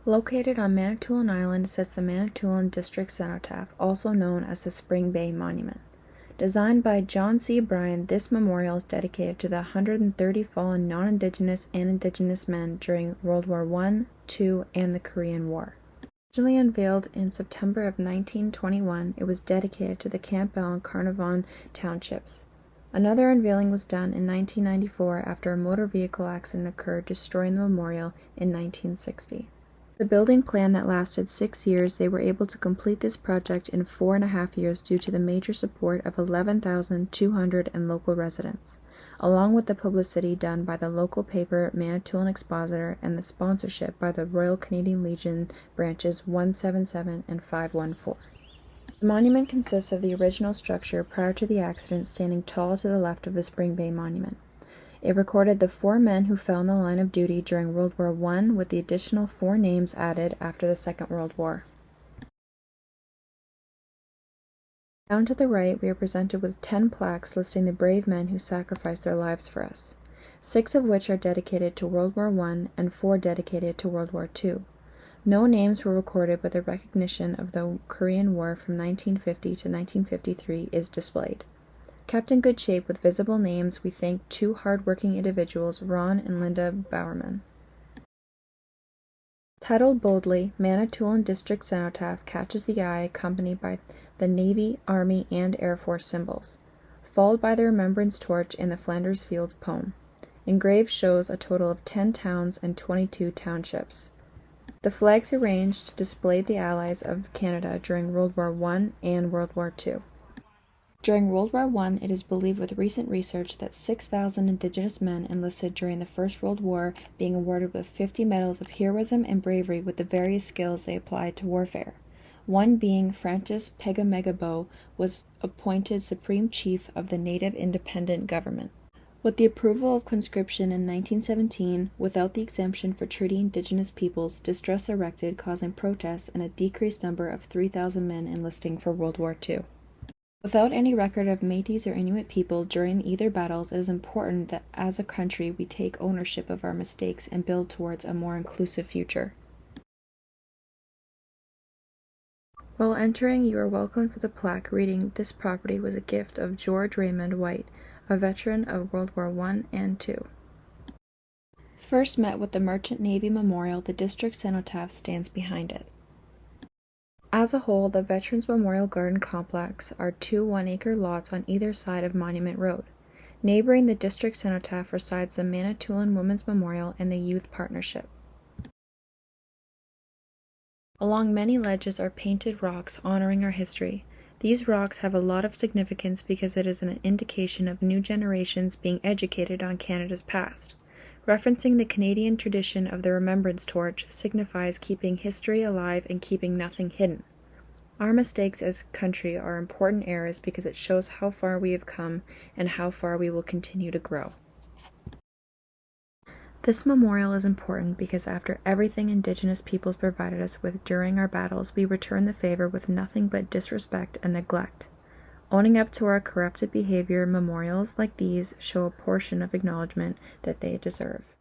Located on Manitoulin Island sits the Manitoulin District Cenotaph, also known as the Spring Bay Monument. Designed by John C. Bryan, this memorial is dedicated to the 130 fallen non-Indigenous and Indigenous men during World War I, II, and the Korean War. Originally unveiled in September of 1921, it was dedicated to the Campbell and Carnarvon townships. Another unveiling was done in 1994 after a motor vehicle accident occurred, destroying the memorial in 1960. The building plan that lasted 6 years, they were able to complete this project in 4.5 years due to the major support of 11,200 and local residents, along with the publicity done by the local paper Manitoulin Expositor and the sponsorship by the Royal Canadian Legion branches 177 and 514. The monument consists of the original structure prior to the accident standing tall to the left of the Spring Bay Monument. It recorded the 4 men who fell in the line of duty during World War I, with the additional 4 names added after the Second World War. Down to the right, we are presented with 10 plaques listing the brave men who sacrificed their lives for us, 6 of which are dedicated to World War I and 4 dedicated to World War II. No names were recorded, but the recognition of the Korean War from 1950 to 1953 is displayed. Kept in good shape with visible names, we thank 2 hard-working individuals, Ron and Linda Bowerman. Titled boldly, Manitoulin District Cenotaph catches the eye, accompanied by the Navy, Army, and Air Force symbols, followed by the Remembrance Torch in the Flanders Fields poem. Engraved shows a total of 10 towns and 22 townships. The flags arranged displayed the allies of Canada during World War I and World War II. During World War I, it is believed with recent research that 6,000 Indigenous men enlisted during the First World War, being awarded with 50 medals of heroism and bravery with the various skills they applied to warfare. One being Francis Pegamegabo was appointed Supreme Chief of the Native Independent Government. With the approval of conscription in 1917, without the exemption for treaty Indigenous peoples, distress erected, causing protests and a decreased number of 3,000 men enlisting for World War II. Without any record of Métis or Inuit people during either battles, it is important that as a country we take ownership of our mistakes and build towards a more inclusive future. While entering, you are welcomed with a plaque reading, "This property was a gift of George Raymond White, a veteran of World War I and II." First met with the Merchant Navy Memorial, the District Cenotaph stands behind it. As a whole, the Veterans Memorial Garden Complex are 2 one-acre lots on either side of Monument Road. Neighboring the District Cenotaph resides the Manitoulin Women's Memorial and the Youth Partnership. Along many ledges are painted rocks honoring our history. These rocks have a lot of significance because it is an indication of new generations being educated on Canada's past. Referencing the Canadian tradition of the Remembrance Torch signifies keeping history alive and keeping nothing hidden. Our mistakes as a country are important eras because it shows how far we have come and how far we will continue to grow. This memorial is important because after everything Indigenous peoples provided us with during our battles, we return the favor with nothing but disrespect and neglect. Owning up to our corrupted behavior, memorials like these show a portion of acknowledgement that they deserve.